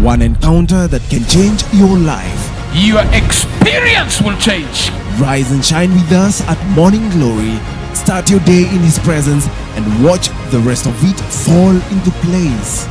One encounter that can change your life. Your experience will change. Rise and shine with us at Morning Glory. Start your day in His presence and watch the rest of it fall into place.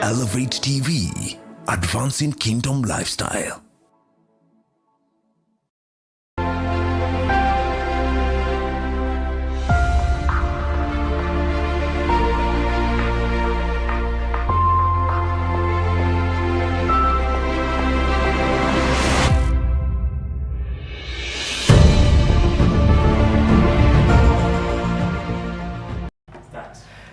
Elevate TV, advancing kingdom lifestyle.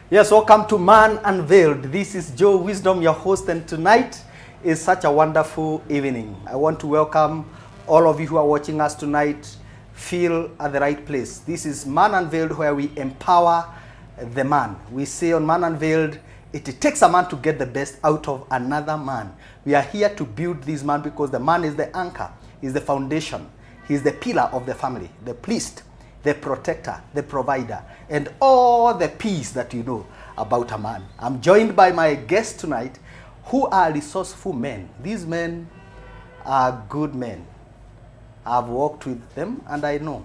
Yes, welcome to Man Unveiled. This is Joe Wisdom, your host, and tonight is such a wonderful evening. I want to welcome all of you who are watching us tonight. Feel at the right place. This is Man Unveiled, where we empower the man. We say on Man Unveiled, it takes a man to get the best out of another man. We are here to build this man because the man is the anchor, is the foundation, he is the pillar of the family, the priest, the protector, the provider, and all the peace that you know about a man. I'm joined by my guests tonight who are resourceful men. These men are good men. I've worked with them and I know.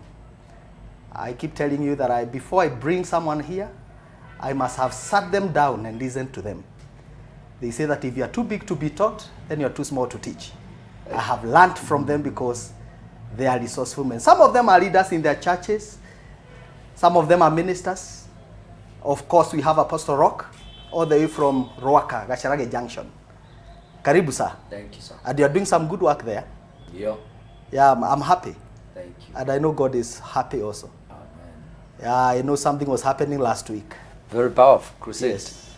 I keep telling you that before I bring someone here, I must have sat them down and listened to them. They say that if you are too big to be taught, then you are too small to teach. I have learned from them because they are resourceful men. Some of them are leaders in their churches. Some of them are ministers. Of course, we have Apostle Rock, all the way from Ruaka, Gasharage Junction. Karibu, sir. Thank you, sir. And you are doing some good work there. Yeah. Yeah, I'm happy. Thank you. And I know God is happy also. Amen. Yeah, I know something was happening last week. Very powerful crusade. Yes.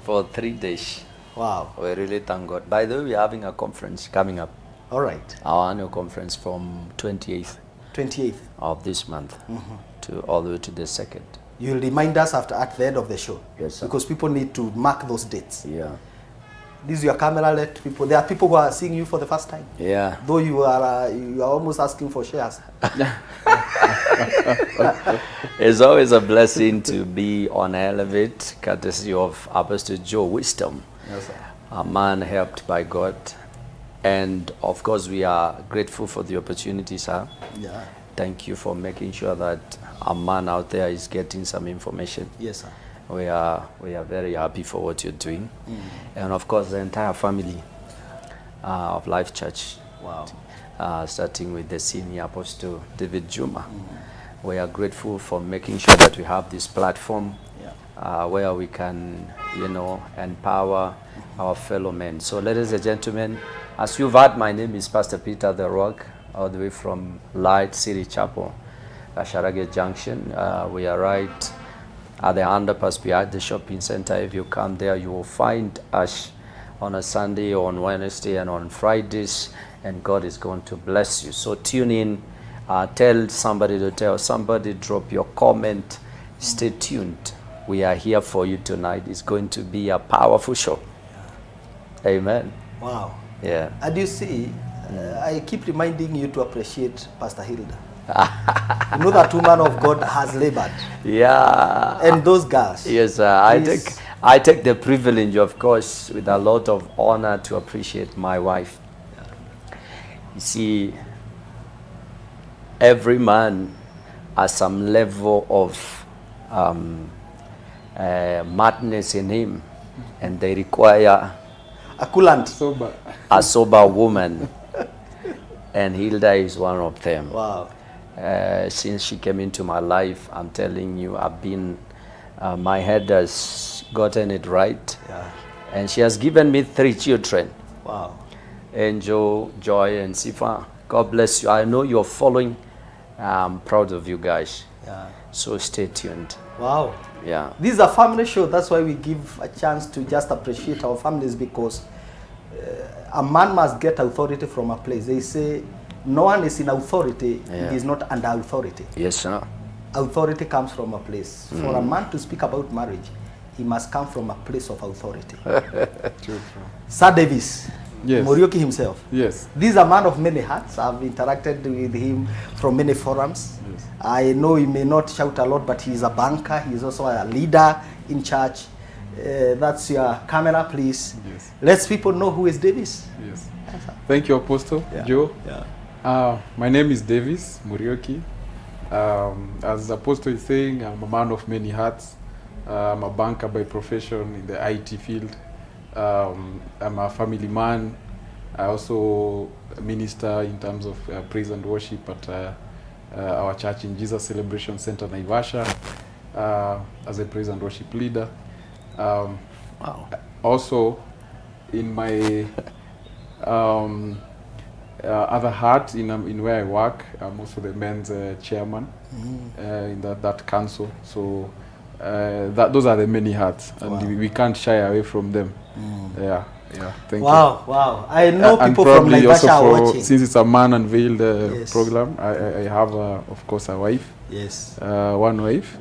For 3 days. Wow. We really thank God. By the way, we're having a conference coming up. All right. Our annual conference from 28th 28th. of this month to all the way to the 2nd. You'll remind us at the end of the show. Yes, sir. Because people need to mark those dates. Yeah. This is your camera. Let people. There are people who are seeing you for the first time. Yeah. Though you are almost asking for shares. It's always a blessing to be on Elevate, courtesy of Apostle Joe Wisdom. Yes, sir. A man helped by God. And of course, we are grateful for the opportunity, sir. Yeah. Thank you for making sure that a man out there is getting some information. Yes, sir. We are very happy for what you're doing. And of course, the entire family of Life Church. Wow. Starting with the senior apostle, David Juma. We are grateful for making sure that we have this platform where we can, empower our fellow men. So ladies and gentlemen, as you've heard, my name is Pastor Peter the Rock, all the way from Light City Chapel, Gasharage Junction. We are right at the underpass behind the shopping center. If you come there, you will find us on a Sunday, on Wednesday, and on Fridays, and God is going to bless you. So tune in, tell somebody to tell somebody, drop your comment, stay tuned. We are here for you tonight. It's going to be a powerful show. Amen. Wow. Yeah. And you see, I keep reminding you to appreciate Pastor Hilda. You know that woman of God has labored. Yeah. And those girls. Yes, I take the privilege, of course, with a lot of honor to appreciate my wife. You see, every man has some level of madness in him, and they require A coolant. a sober woman, and Hilda is one of them. Wow. Since she came into my life, I'm telling you, I've been, my head has gotten it right. Yeah. And she has given me 3 children. Wow. Angel, Joy, and Sifa. God bless you. I know you're following. I'm proud of you guys. Yeah. So stay tuned. Wow. Yeah. This is a family show. That's why we give a chance to just appreciate our families, because a man must get authority from a place. They say no one is in authority if he is not under authority. Yes, sir. Authority comes from a place. For a man to speak about marriage, he must come from a place of authority. True. Sir Davies, Yes. Muriuki himself. Yes. This is a man of many hats. I've interacted with him from many forums. Yes. I know he may not shout a lot, but he's a banker. He's also a leader in church. That's your camera, please. Yes. Let people know who is Davies. Yes. Thank you, Apostle Joe. Yeah. My name is Davies Muriuki. As Apostle is saying, I'm a man of many hats. I'm a banker by profession in the IT field. I'm a family man. I also minister in terms of praise and worship at our church in Jesus Celebration Center, Naivasha, as a praise and worship leader. Wow. Also, in my other hat, in where I work, I'm also the men's chairman in that council. So those are the many hats, and we can't shy away from them. Yeah. Thank you. Wow. I know And people from probably Naivasha are also watching. since it's a man unveiled Yes. program, I have, of course, a wife. Yes. One wife.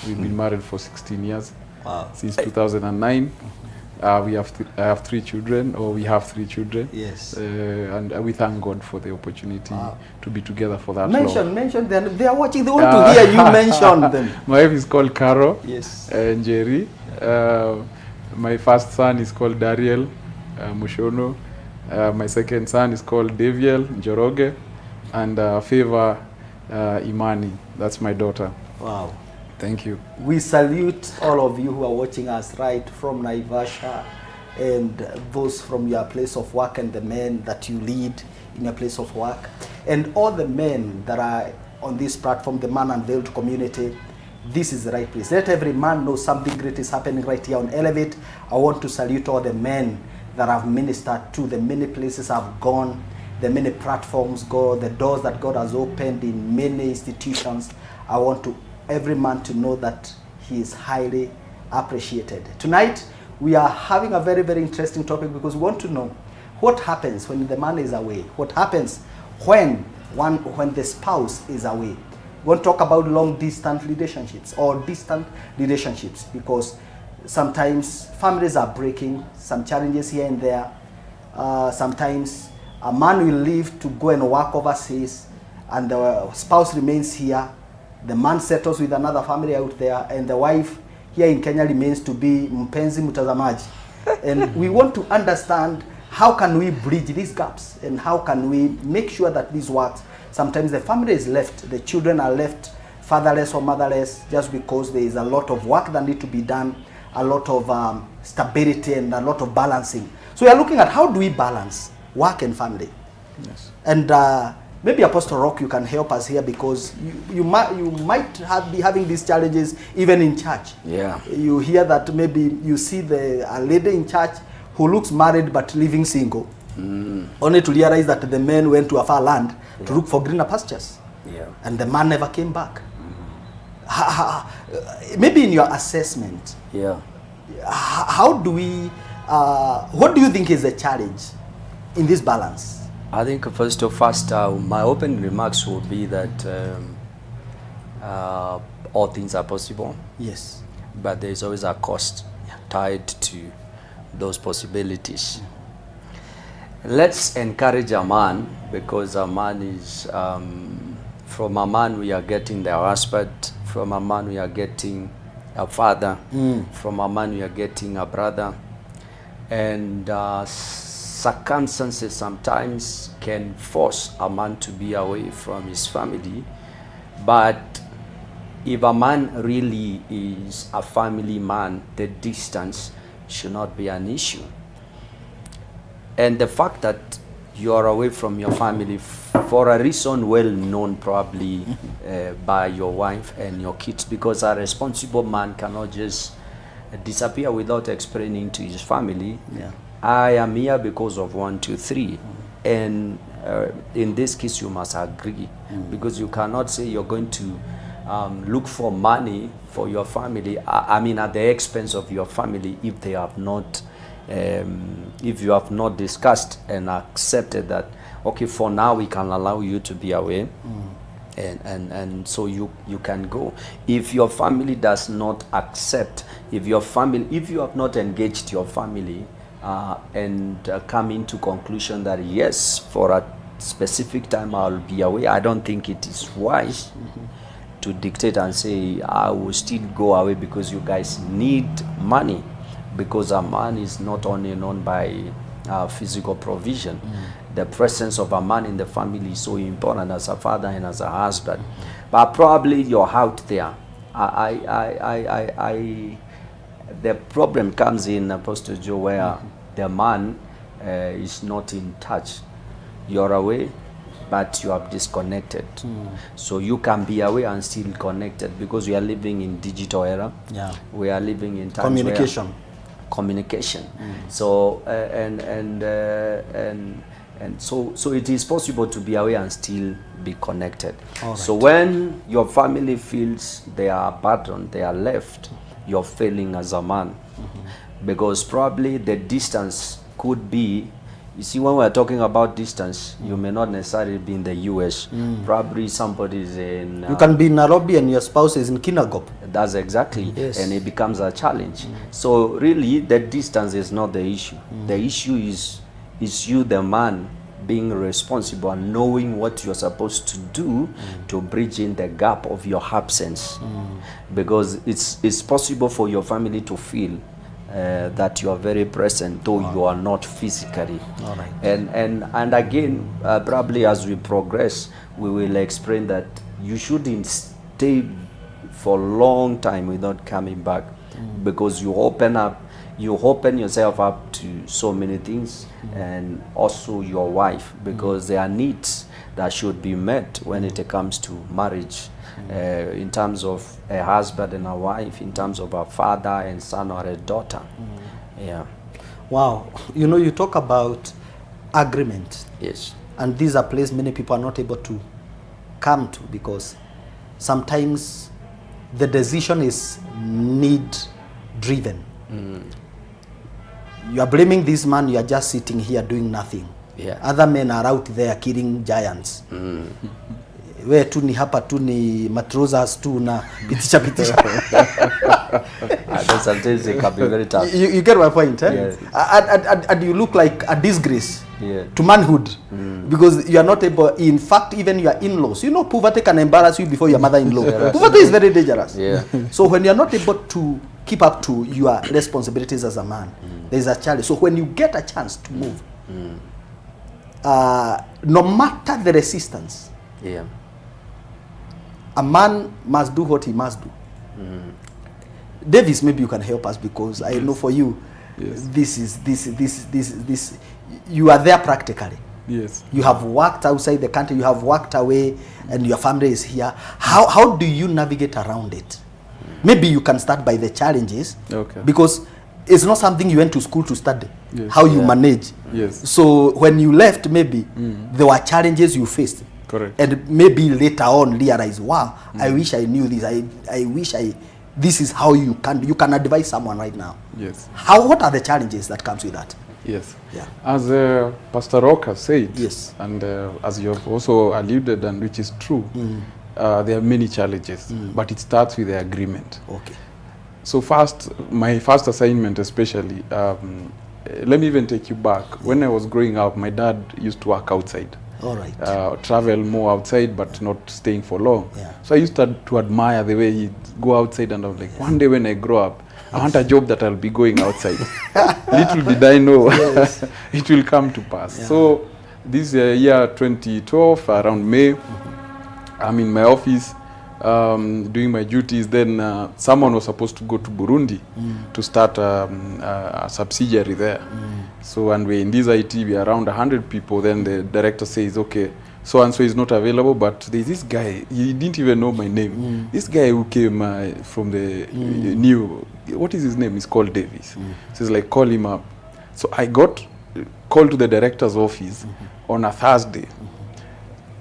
We've been married for 16 years. Wow. Since 2009. I have 3 children, or we have 3 children. Yes. And we thank God for the opportunity to be together for that long. Mention them. They are watching. They want to hear you mention them. My wife is called Caro. Yes. And Jerry. My first son is called Dariel Mushono. My second son is called Daviel Njoroge. And Favor Imani. That's my daughter. Wow. Thank you. We salute all of you who are watching us right from Naivasha, and those from your place of work, and the men that you lead in your place of work, and all the men that are on this platform, the Man Unveiled community. This is the right place. Let every man know something great is happening right here on Elevate. I want to salute all the men that I've ministered to, the many places I've gone, the many platforms, God, the doors that God has opened in many institutions. I want every man to know that he is highly appreciated. Tonight, we are having a very, very interesting topic, because we want to know what happens when the man is away. What happens when the spouse is away. We want to talk about long-distance relationships or distant relationships, because sometimes families are breaking, some challenges here and there. Sometimes a man will leave to go and work overseas, and the spouse remains here. The man settles with another family out there, and the wife here in Kenya remains to be mpenzi mtazamaji. And we want to understand how can we bridge these gaps, and how can we make sure that this works. Sometimes the family is left, the children are left fatherless or motherless, just because there is a lot of work that needs to be done, a lot of stability and a lot of balancing. So we are looking at how do we balance work and family. Yes. And maybe Apostle Rock, you can help us here, because you might be having these challenges even in church. Yeah. You hear that maybe you see a lady in church who looks married but living single, only to realize that the man went to a far land to look for greener pastures. Yeah. And the man never came back. Maybe in your assessment, how do we, what do you think is the challenge in this balance? I think first, my opening remarks will be that all things are possible. Yes. But there is always a cost tied to those possibilities. Let's encourage a man, because a man is, from a man we are getting the husband, from a man we are getting a father, from a man we are getting a brother. And circumstances sometimes can force a man to be away from his family, but if a man really is a family man, the distance should not be an issue. And the fact that you are away from your family for a reason well known probably by your wife and your kids, because a responsible man cannot just disappear without explaining to his family, I am here because of 1, 2, 3. And in this case you must agree, because you cannot say you're going to look for money for your family, I mean at the expense of your family, if they have not if you have not discussed and accepted that, okay, for now we can allow you to be away, and so you can go. If your family does not accept, if you have not engaged your family and come into conclusion that yes, for a specific time I'll be away, I don't think it is wise to dictate and say I will still go away because you guys need money. Because a man is not only known by physical provision. The presence of a man in the family is so important as a father and as a husband. But probably you're out there. The problem comes in, Apostle Joe, where the man is not in touch. You're away, but you have disconnected. So you can be away and still connected, because we are living in digital era. We are living in times communication. So so it is possible to be away and still be connected. So when your family feels they are abandoned, they are left, you're failing as a man, because probably the distance could be, you see, when we're talking about distance, you may not necessarily be in the US. Probably somebody is in... you can be in Nairobi and your spouse is in 𝗪𝗏𝗏. That's exactly. And it becomes a challenge. So really, the distance is not the issue. The issue is you, the man, being responsible and knowing what you're supposed to do to bridge in the gap of your absence. Because it's possible for your family to feel that you are very present, though you are not physically. And again, probably as we progress, we will explain that you shouldn't stay for a long time without coming back, because you open yourself up to so many things, and also your wife, because there are needs that should be met when it comes to marriage. In terms of a husband and a wife, in terms of a father and son or a daughter. Wow. You know, you talk about agreement. Yes. And these are places many people are not able to come to, because sometimes the decision is need driven. You are blaming this man, you are just sitting here doing nothing. Other men are out there killing giants. Where tu ni hapa tu ni matrosas tu na pitisha. Sometimes it can be very tough. You get my point, eh? And you look like a disgrace to manhood, because you are not able. In fact, even your in-laws, you know, poverty can embarrass you before your mother-in-law. Poverty is very dangerous. So when you are not able to keep up to your responsibilities as a man, there is a challenge. So when you get a chance to move, no matter the resistance, a man must do what he must do. Davies, maybe you can help us, because I know for you, this you are there practically. You have worked outside the country, you have worked away, and your family is here. How do you navigate around it? Maybe you can start by the challenges, because it's not something you went to school to study. How you manage. So when you left, maybe there were challenges you faced. And maybe later on realize, wow, I wish I knew this. I wish this is how you can advise someone right now. What are the challenges that comes with that? As Pastor Roka said, and as you have also alluded, and which is true, there are many challenges, but it starts with the agreement. So my first assignment especially, let me even take you back. When I was growing up, my dad used to work outside. Travel more outside, but not staying for long. So I used to admire the way he'd go outside, and I was like, one day when I grow up, I want a job that I'll be going outside. Little did I know it will come to pass. So this year 2012, around May, I'm in my office. doing my duties. Then someone was supposed to go to Burundi to start a subsidiary there. So, and we're in this IT, we're around 100 people. Then the director says, okay, so and so is not available, but there's this guy, he didn't even know my name. This guy who came from the new, what is his name? He's called Davies. So he's like, call him up. So I got called to the director's office on a Thursday.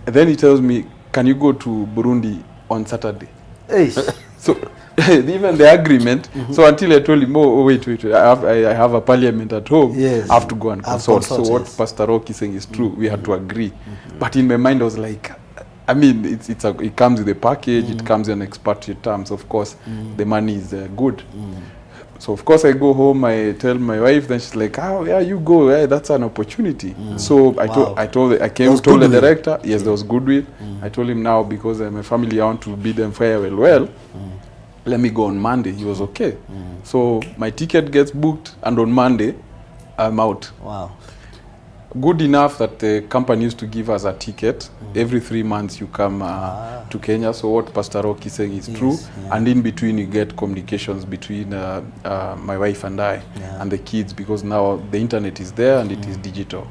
And then he tells me, can you go to Burundi on Saturday? Hey. So even the agreement, so until I told him, oh wait, I have a parliament at home, Yes. I have to go and consult. So what Pastor Rocky is saying is true, we had to agree. But in my mind I was like, I mean, it comes with a package, it comes in expatriate terms, of course, the money is good. So of course I go home, I tell my wife, then she's like, oh yeah, you go, yeah, that's an opportunity. So I told the director, yes, there was goodwill. I told him now, because my family, I want to bid them farewell, let me go on Monday. He was okay. So my ticket gets booked, and on Monday, I'm out. Wow. Good enough that the company used to give us a ticket. Every 3 months you come to Kenya. So what Pastor Rocky is saying is true. Yeah. And in between you get communications between my wife and I and the kids, because now the internet is there and it is digital.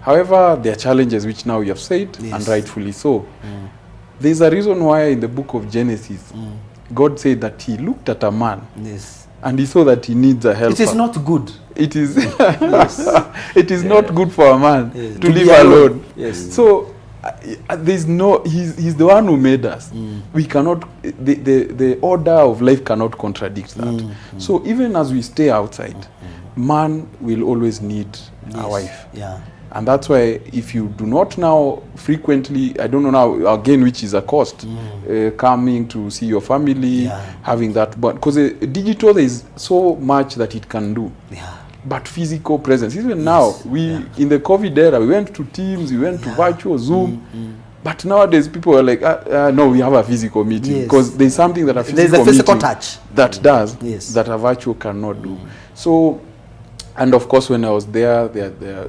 However, there are challenges which now you have said, and rightfully so. There's a reason why in the book of Genesis, God said that he looked at a man and he saw that he needs a helper. It is not good. It is it is not good for a man to live alone. So there's no, he's the one who made us. We cannot, the order of life cannot contradict that. So even as we stay outside, man will always need a wife. And that's why if you do not now frequently, I don't know now, again, which is a cost, coming to see your family, having that, but because digital, there is so much that it can do. But physical presence, even now, in the COVID era, we went to Teams, we went to virtual Zoom, but nowadays people are like, no, we have a physical meeting, because there's something that a physical touch that does, that a virtual cannot do. So, and of course, when I was there,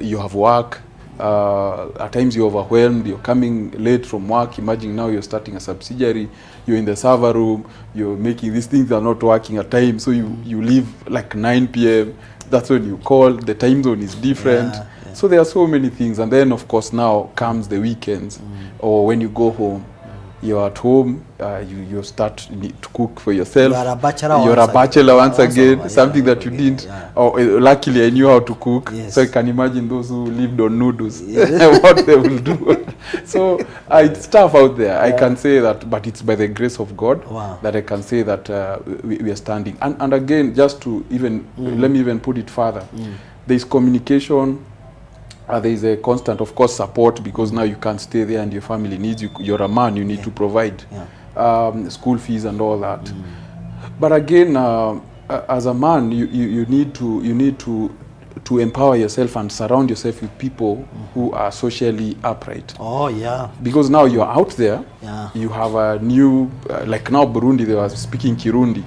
you have work. At times you're overwhelmed, you're coming late from work. Imagine now you're starting a subsidiary, you're in the server room, you're making these things are not working at times. So you leave like 9 p.m. That's when you call, the time zone is different. So there are so many things. And then of course now comes the weekends, or when you go home, you're at home, you start to cook for yourself. You're a bachelor once again, something that you didn't. Or luckily I knew how to cook, so I can imagine those who lived on noodles, what they will do. So it's tough out there. I can say that, but it's by the grace of God that I can say that we are standing. And again, just to even, let me even put it further, there is communication. There is a constant, of course, support, because now you can't stay there and your family needs you. You're a man, you need to provide school fees and all that. But again, as a man, you need to empower yourself and surround yourself with people who are socially upright. Because now you're out there, you have a new, like now Burundi, they were speaking Kirundi.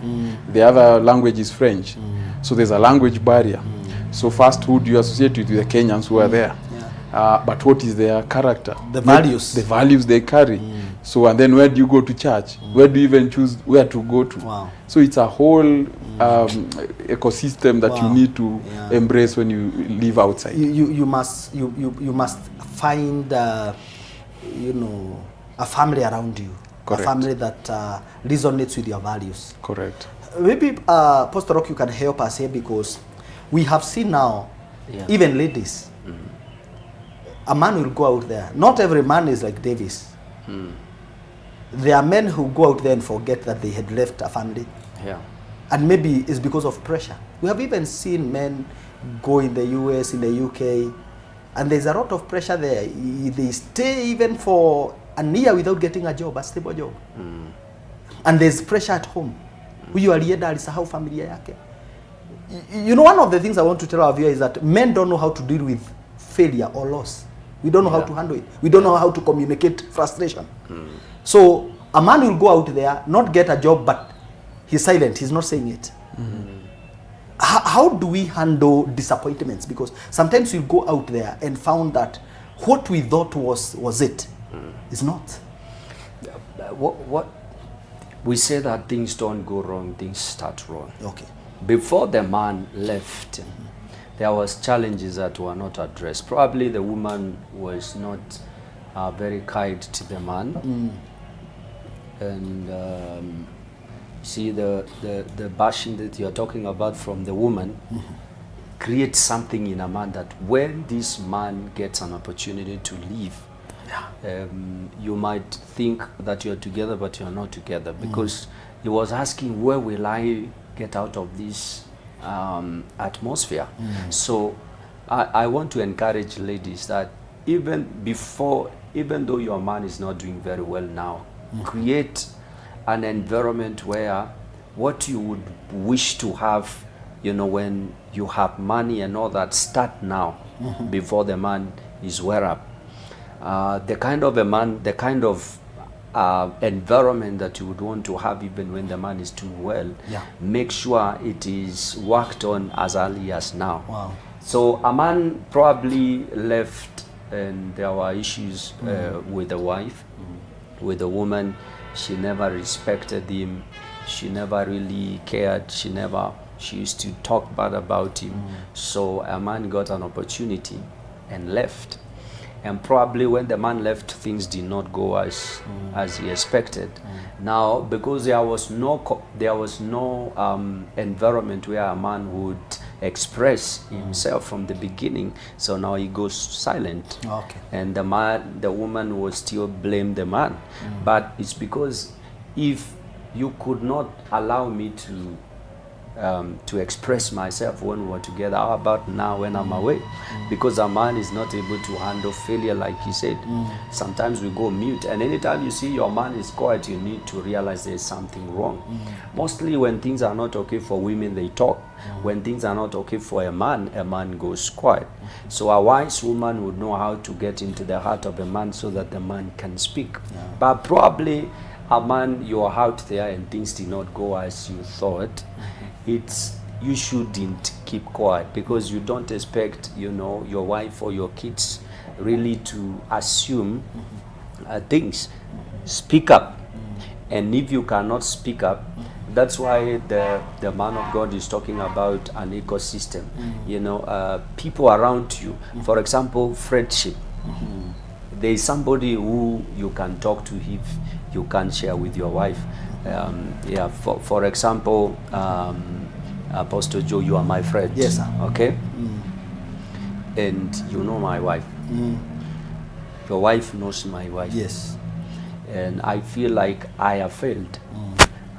The other language is French. So there's a language barrier. So first, who do you associate with the Kenyans who are there? But what is their character? The values. The values they carry. So, and then where do you go to church? Where do you even choose where to go to? So it's a whole ecosystem that you need to embrace when you live outside. You must find you know, a family around you. Correct. A family that resonates with your values. Correct. Maybe Pastor Rock, you can help us here, because we have seen now, even ladies, a man will go out there. Not every man is like Davies. There are men who go out there and forget that they had left a family. And maybe it's because of pressure. We have even seen men go in the US, in the UK, and there's a lot of pressure there. They stay even for a year without getting a job, a stable job. And there's pressure at home. Huyu alienda alisahau familia yake. You know, one of the things I want to tell our viewers is that men don't know how to deal with failure or loss. We don't know how to handle it. We don't know how to communicate frustration. So a man will go out there, not get a job, but he's silent. He's not saying it. How do we handle disappointments? Because sometimes we go out there and found that what we thought was it is not. We say that things don't go wrong, things start wrong. Okay. Before the man left, there was challenges that were not addressed. Probably the woman was not very kind to the man. And see, the bashing that you're talking about from the woman creates something in a man that when this man gets an opportunity to leave, you might think that you're together, but you're not together, because he was asking, where will I get out of this atmosphere? So I want to encourage ladies that even though your man is not doing very well now, create an environment where what you would wish to have, you know, when you have money and all that, start now, before the man is wear up. The kind of a man, the kind of environment that you would want to have even when the man is doing well, make sure it is worked on as early as now. Wow. So a man probably left and there were issues with the wife, with the woman. She never respected him. She never really cared. She used to talk bad about him. So a man got an opportunity and left. And probably when the man left, things did not go as he expected. Now, because there was no environment where a man would express himself from the beginning, so now he goes silent. Okay. And the woman will still blame the man. But it's because if you could not allow me to express myself when we were together, how about now when I'm away? Because a man is not able to handle failure, like he said. Sometimes we go mute, and anytime you see your man is quiet, you need to realize there's something wrong. Mostly when things are not okay for women, they talk. When things are not okay for a man goes quiet. So a wise woman would know how to get into the heart of a man so that the man can speak. But probably a man, you're out there and things did not go as you thought, you shouldn't keep quiet, because you don't expect, you know, your wife or your kids really to assume things. Speak up. And if you cannot speak up, that's why the man of God is talking about an ecosystem. You know, people around you. For example, friendship. There is somebody who you can talk to if you can share with your wife. For example, Apostle Joe, you are my friend. Yes, sir. Okay? And you know my wife. Your wife knows my wife. Yes. And I feel like I have failed.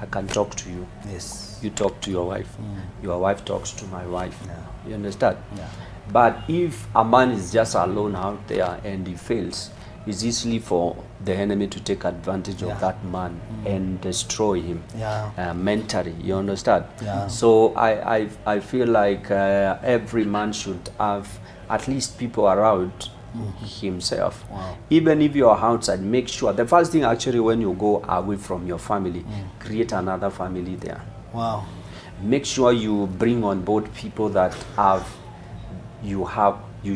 I can talk to you. Yes. You talk to your wife. Your wife talks to my wife. You understand? Yeah. But if a man is just alone out there and he fails, it's easily for the enemy to take advantage of that man and destroy him mentally. You understand? Yeah. So I feel like every man should have at least people around himself. Wow. Even if you're outside, make sure the first thing actually when you go away from your family, create another family there. Wow. Make sure you bring on board people that you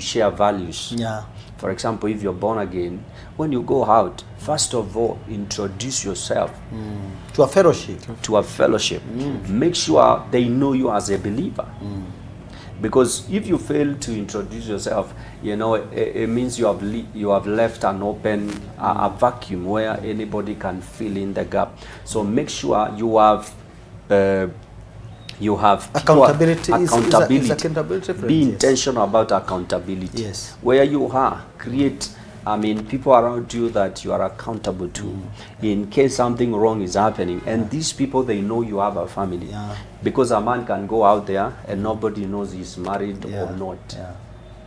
share values. Yeah. For example, if you're born again, when you go out, first of all, introduce yourself To a fellowship. to a fellowship. Make sure they know you as a believer. Because if you fail to introduce yourself, you know, it means you have left an open a vacuum where anybody can fill in the gap. So make sure you have accountability. Accountability. Is accountability Be intentional about accountability. Yes. Where you are, create people around you that you are accountable to in case something wrong is happening. And these people, they know you have a family. Yeah. Because a man can go out there and nobody knows he's married or not. Yeah.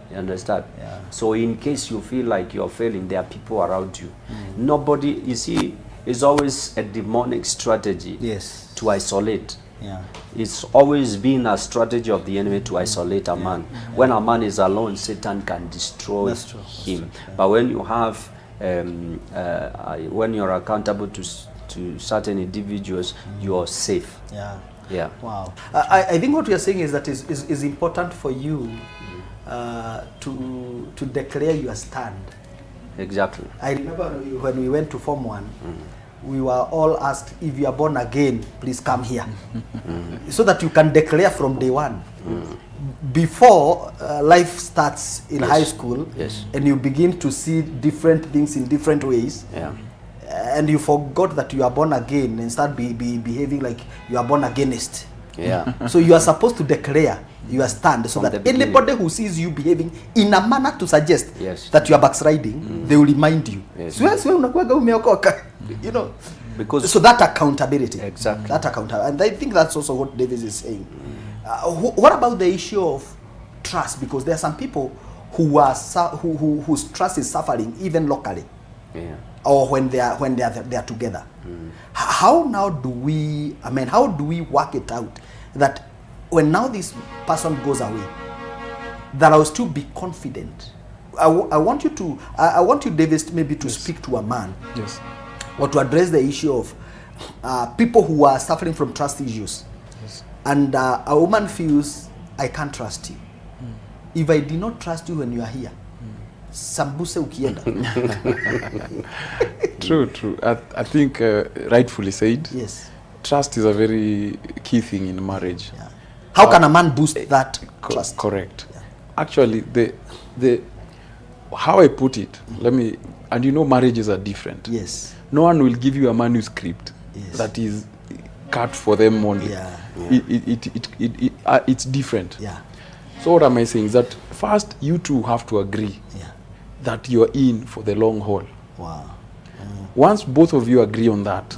You understand? Yeah. So in case you feel like you're failing, there are people around you. Nobody, you see, it's always a demonic strategy to isolate. Yeah. It's always been a strategy of the enemy to isolate a man. When a man is alone, Satan can destroy him. But when you have, when you're accountable to certain individuals, you are safe. Yeah. Yeah. Wow. I think what we are saying is that is important for you to declare your stand. Exactly. I remember when we went to Form 1, we were all asked, if you are born again, please come here. So that you can declare from day one. Before life starts in high school, and you begin to see different things in different ways, and you forgot that you are born again and start behaving like you are born againist. So you are supposed to declare your stand so that anybody who sees you behaving in a manner to suggest that you are backsliding, they will remind you. You know, because so that accountability. Exactly. That accountability. And I think that's also what Davies is saying. What about the issue of trust? Because there are some people who are whose trust is suffering even locally, or when they are together. How now do we? I mean, how do we work it out that when now this person goes away, that I will still be confident? I want you, Davies, maybe to speak to a man, or to address the issue of people who are suffering from trust issues. And a woman feels, I can't trust you. If I did not trust you when you are here, sambuse ukienda. True. I think rightfully said. Yes. Trust is a very key thing in marriage. How can a man boost that trust? Correct. Actually, the how I put it, and you know, marriages are different. Yes. No one will give you a manuscript that is cut for them only. It's different. So what am I saying is that first you two have to agree that you're in for the long haul. Once both of you agree on that,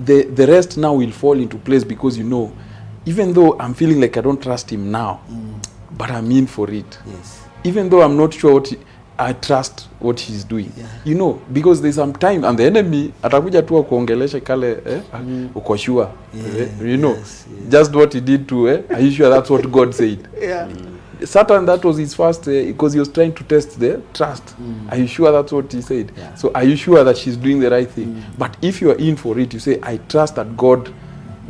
the rest now will fall into place, because you know, even though I'm feeling like I don't trust him now, but I'm in for it. Even though I'm not sure what I trust what he's doing. You know, because there's some time and the enemy atakuja tu kuongelesha kale uko sure. You know, just what he did to are you sure that's what God said? Satan, that was his first, because he was trying to test the trust. Are you sure that's what he said? So are you sure that she's doing the right thing? But if you are in for it, you say, I trust that God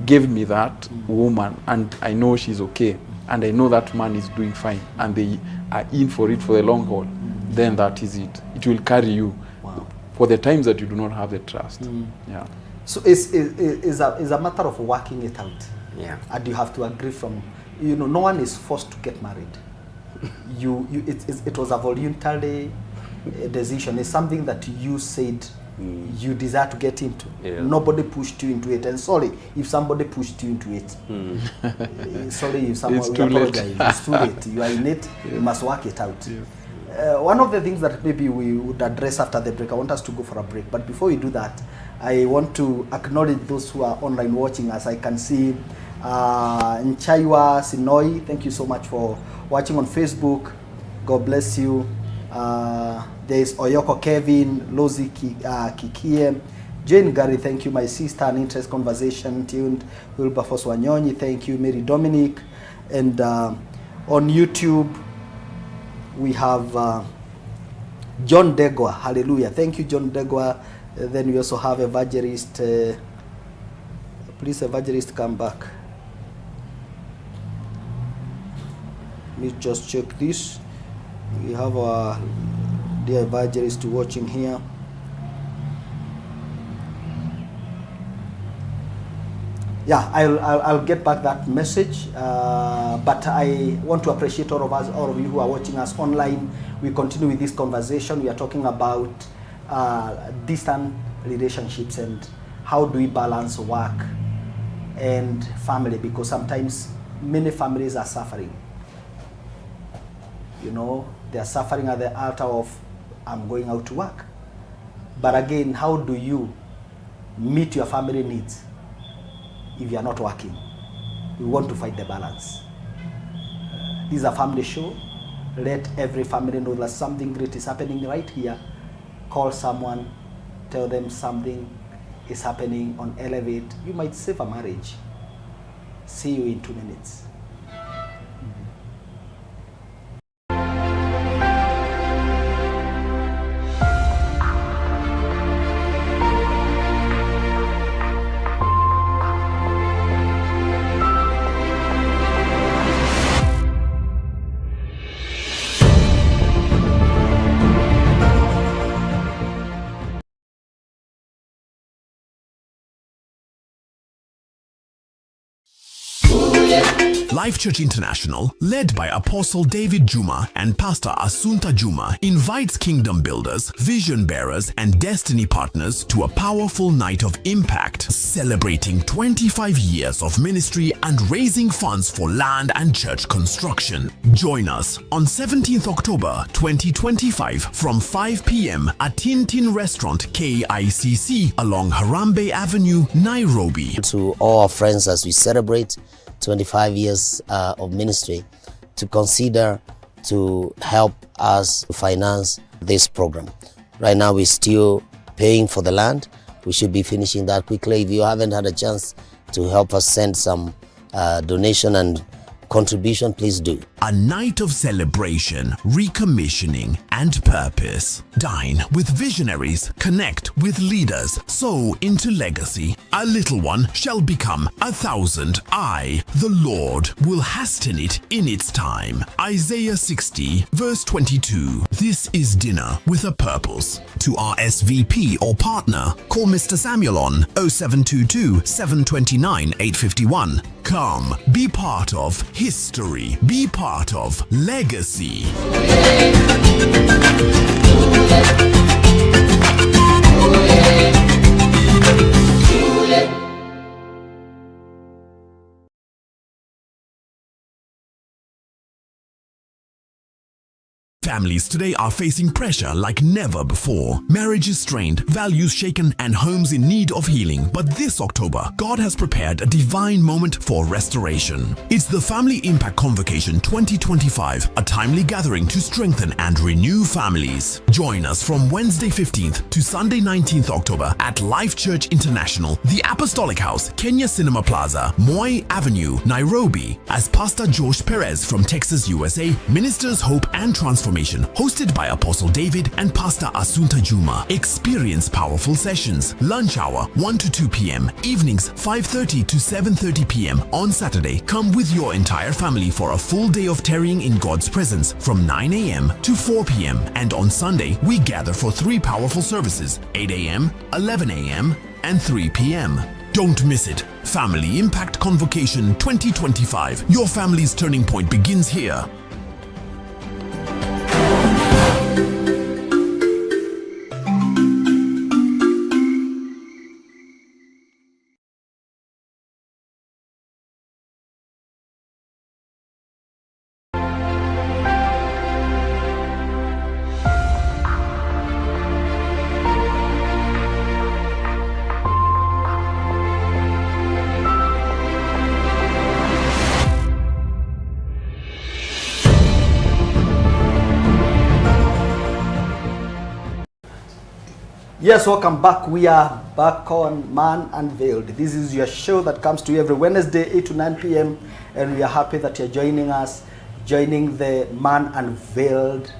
gave me that woman, and I know she's okay, and I know that man is doing fine, and they are in for it for the long haul. Then that is it. It will carry you for the times that you do not have the trust. So it's a matter of working it out. And you have to agree from, you know, no one is forced to get married. It was a voluntary decision. It's something that you said you desire to get into. Nobody pushed you into it. And sorry if somebody pushed you into it. Sorry if someone, it's too late. It's too late. You are in it. You must work it out. One of the things that maybe we would address after the break, I want us to go for a break. But before we do that, I want to acknowledge those who are online watching us. I can see Nchaiwa Sinoi, thank you so much for watching on Facebook. God bless you. There is Oyoko Kevin, Lozi Kikie, Jane Gary, thank you, my sister, an interest conversation tuned. Wilberforce Wanyonyi, thank you, Mary Dominic. And on YouTube, we have John Degwa, hallelujah. Thank you, John Degwa. Then we also have Evangelist, please Evangelist come back. Let me just check this. We have our dear Evangelist watching here. Yeah, I'll get back that message, but I want to appreciate all of you who are watching us online. We continue with this conversation. We are talking about distant relationships and how do we balance work and family, because sometimes many families are suffering. You know, they are suffering at the altar of, I'm going out to work. But again, how do you meet your family needs if you are not working? We want to find the balance. This is a family show. Let every family know that something great is happening right here. Call someone, tell them something is happening on Elevate. You might save a marriage. See you in 2 minutes. Life Church International, led by Apostle David Juma and Pastor Assunta Juma, invites kingdom builders, vision bearers, and destiny partners to a powerful night of impact, celebrating 25 years of ministry and raising funds for land and church construction. Join us on 17th October 2025 from 5 p.m. at Tintin Restaurant KICC along Harambee Avenue, Nairobi. To all our friends, as we celebrate 25 years of ministry, to consider to help us finance this program. Right now we're still paying for the land. We should be finishing that quickly. If you haven't had a chance to help us send some donation and contribution, please do. A night of celebration, recommissioning, and purpose. Dine with visionaries, connect with leaders, sow into legacy. A little one shall become 1,000. I, the Lord, will hasten it in its time. Isaiah 60, verse 22. This is dinner with a purpose. To RSVP or partner, call Mr. Samuel on 0722 729 851. Come, be part of history, be part of legacy. Families today are facing pressure like never before. Marriage is strained, values shaken, and homes in need of healing. But this October, God has prepared a divine moment for restoration. It's the Family Impact Convocation 2025, a timely gathering to strengthen and renew families. Join us from Wednesday 15th to Sunday 19th October at Life Church International, the Apostolic House, Kenya Cinema Plaza, Moi Avenue, Nairobi, as Pastor Josh Perez from Texas, USA, ministers hope and transformation. Hosted by Apostle David and Pastor Assunta Juma. Experience powerful sessions. Lunch hour 1 to 2 p.m. Evenings 5:30 to 7:30 p.m. On Saturday, come with your entire family for a full day of tarrying in God's presence from 9 a.m. to 4 p.m. And on Sunday, we gather for 3 powerful services, 8 a.m., 11 a.m., and 3 p.m. Don't miss it. Family Impact Convocation 2025. Your family's turning point begins here. Yes, welcome back. We are back on Man Unveiled. This is your show that comes to you every Wednesday, 8 to 9 p.m. And we are happy that you're joining us, joining the Man Unveiled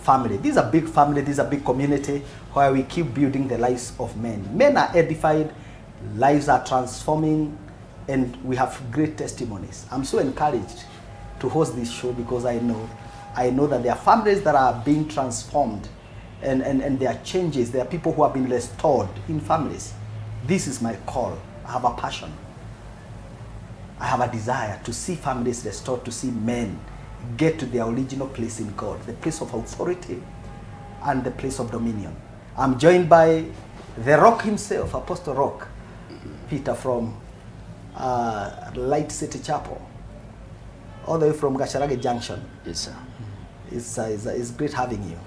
family. This is a big family, this is a big community where we keep building the lives of men. Men are edified, lives are transforming, and we have great testimonies. I'm so encouraged to host this show because I know that there are families that are being transformed. And there are changes. There are people who have been restored in families. This is my call. I have a passion. I have a desire to see families restored, to see men get to their original place in God, the place of authority and the place of dominion. I'm joined by the Rock himself, Apostle Rock, Peter from Light City Chapel, all the way from Gasharage Junction. Yes, sir. It's great having you.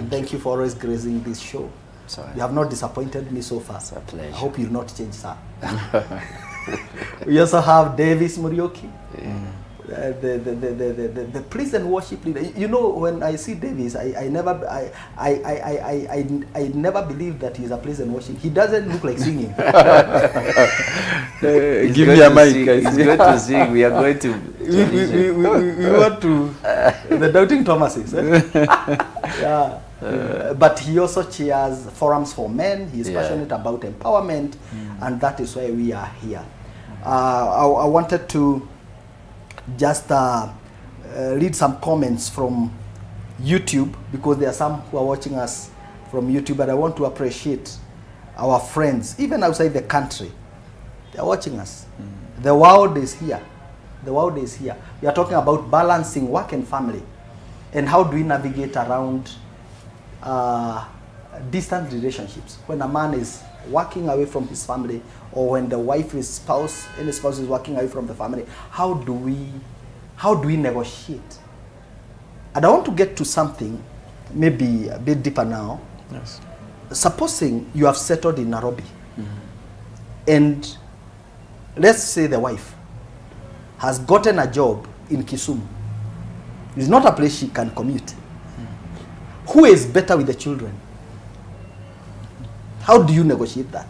Thank you for always gracing this show. Sorry. You have not disappointed me so far. It's a pleasure. I hope you'll not change, sir. We also have Davies Muriuki, the praise and worship leader. You know, when I see Davies, I never believe that he's a praise and worship. He doesn't look like singing. Give me a mic, guys. It's good to sing. We are going to. We want to the Doubting Thomases. Yeah. But he also chairs forums for men. He is passionate about empowerment, and that is why we are here. I wanted to just read some comments from YouTube, because there are some who are watching us from YouTube, and I want to appreciate our friends, even outside the country. They're watching us. The world is here. The world is here. We are talking about balancing work and family. And how do we navigate around distant relationships? When a man is working away from his family, or when the wife is any spouse is working away from the family, how do we negotiate? And I want to get to something maybe a bit deeper now. Yes. Supposing you have settled in Nairobi, and let's say the wife has gotten a job in Kisumu. It's not a place she can commute. Who is better with the children? How do you negotiate that?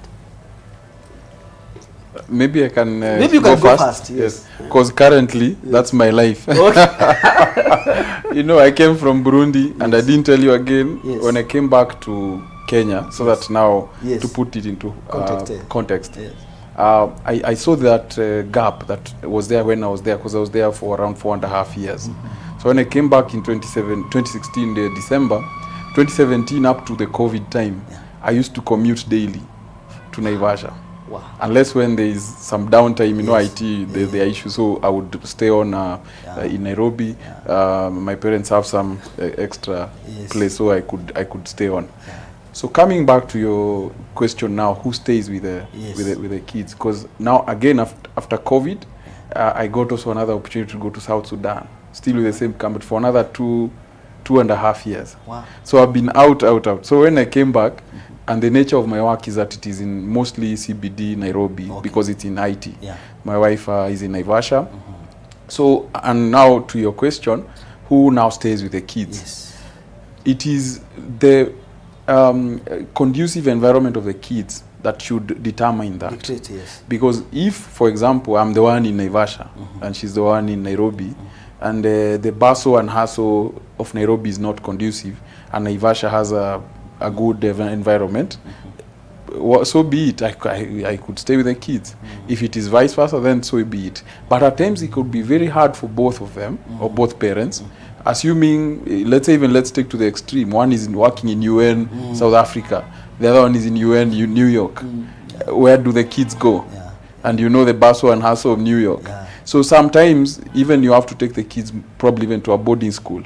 Maybe I can Maybe you can go first. Yes, because currently that's my life. Okay. You know, I came from Burundi, and I didn't tell you again Yes. when I came back to Kenya, so that now Yes. to put it into context. Yes. I saw that gap that was there when I was there, because I was there for around 4.5 years. So when I came back in 2016 December, 2017 up to the COVID time, I used to commute daily to Naivasha. Wow. Unless when there is some downtime, you know, Yes. there are issues. So I would stay on in Nairobi. My parents have some extra place, so I could stay on. So coming back to your question now, who stays with the kids? Because now again after COVID, I got also another opportunity to go to South Sudan, still with the same company for another 2.5 years. Wow. So I've been out. So when I came back, and the nature of my work is that it is in mostly CBD Nairobi, because it's in IT. Yeah. My wife is in Naivasha. So, and now to your question, who now stays with the kids? Yes. It is the conducive environment of the kids that should determine that. Dictate, yes. Because if, for example, I'm the one in Naivasha and she's the one in Nairobi, and the bustle and hustle of Nairobi is not conducive, and Naivasha has a good environment, so be it. I could stay with the kids. If it is vice versa, then so be it. But at times it could be very hard for both of them, or both parents, assuming, let's take to the extreme. One is working in UN, South Africa. The other one is in UN, New York. Where do the kids go? Yeah. And you know the bustle and hustle of New York. Yeah. So sometimes even you have to take the kids probably even to a boarding school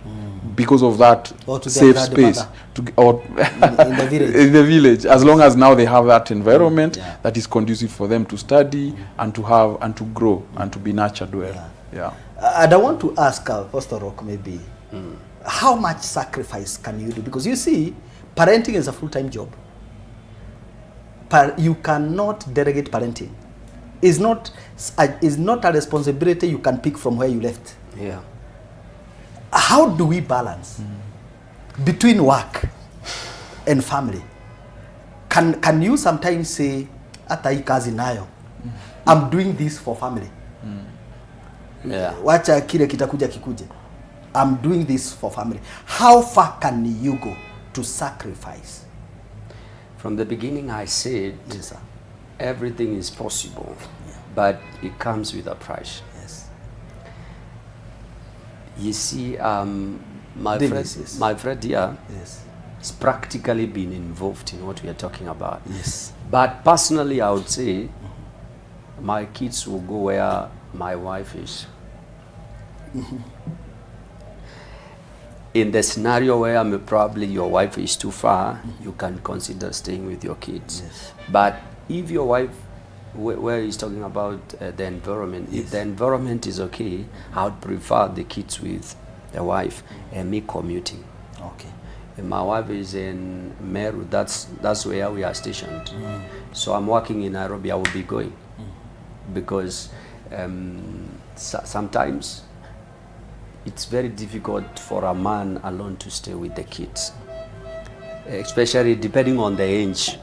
because of that Or to safe their space. grandmother. In the village. In the village, as long as now they have that environment that is conducive for them to study and to have and to grow and to be nurtured well. Yeah. And I want to ask Pastor Rock maybe, how much sacrifice can you do? Because you see, parenting is a full-time job. You cannot delegate parenting. It's not a responsibility you can pick from where you left. Yeah. How do we balance between work and family? Can you sometimes say, "Hata hii kazi nayo, I'm doing this for family. Yeah. Wacha kile kitakuja kikuje. I'm doing this for family." How far can you go to sacrifice? From the beginning I said, Yes, sir. everything is possible, but it comes with a price. Yes. You see, my Davies, yes. friend here Yes. has practically been involved in what we are talking about. Yes. But personally, I would say my kids will go where my wife is. In the scenario where probably your wife is too far, you can consider staying with your kids. Yes. But if your wife, where he's talking about the environment, if the environment is okay, I would prefer the kids with the wife and me commuting. Okay. And my wife is in Meru, that's where we are stationed. So I'm working in Nairobi, I will be going. Because sometimes it's very difficult for a man alone to stay with the kids, especially depending on the age,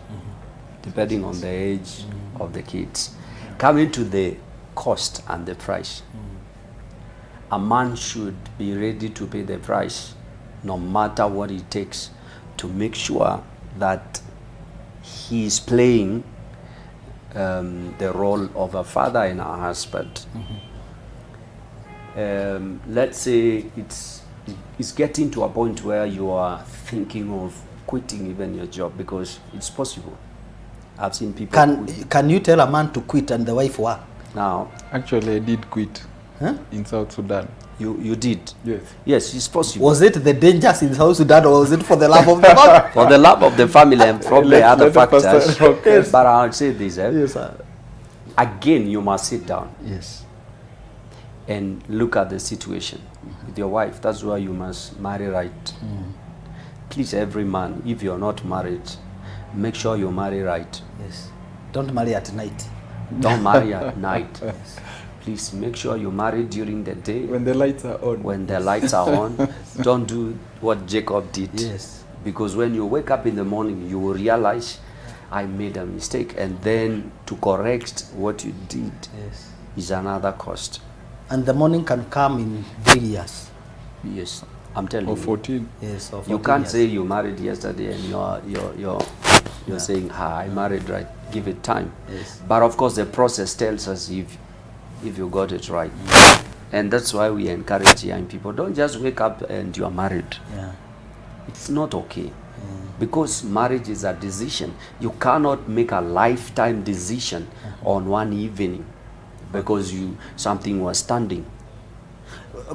of the kids. Coming to the cost and the price, a man should be ready to pay the price, no matter what it takes, to make sure that he is playing the role of a father and a husband. Let's say it's getting to a point where you are thinking of quitting even your job, because it's possible. I've seen people quit. Can you tell a man to quit and the wife work? Now, Actually, I did quit. in South Sudan. You did? Yes. Yes, it's possible. Was it the dangers in South Sudan, or was it for the love of the God? For the love of the family and probably other let the pastor factors. talk. Yes. But I'll say this. Yes, sir. Again, you must sit down Yes. and look at the situation with your wife. That's why you must marry right. Please, every man, if you're not married, make sure you marry right. Yes. Don't marry at night. Don't marry at night. Please make sure you marry during the day. When the lights are on. When the lights are on. Don't do what Jacob did. Yes. Because when you wake up in the morning, you will realize, I made a mistake. And then to correct what you did is another cost. And the morning can come in 3 years. Yes, I'm telling Or you. 14. Yes, or 14 You can't years. say you married yesterday and you're saying, I married right. Give it time. Yes. But of course, the process tells us if you got it right. And that's why we encourage young people. Don't just wake up and you are married. Yeah. It's not okay. Because marriage is a decision. You cannot make a lifetime decision on one evening because something was standing.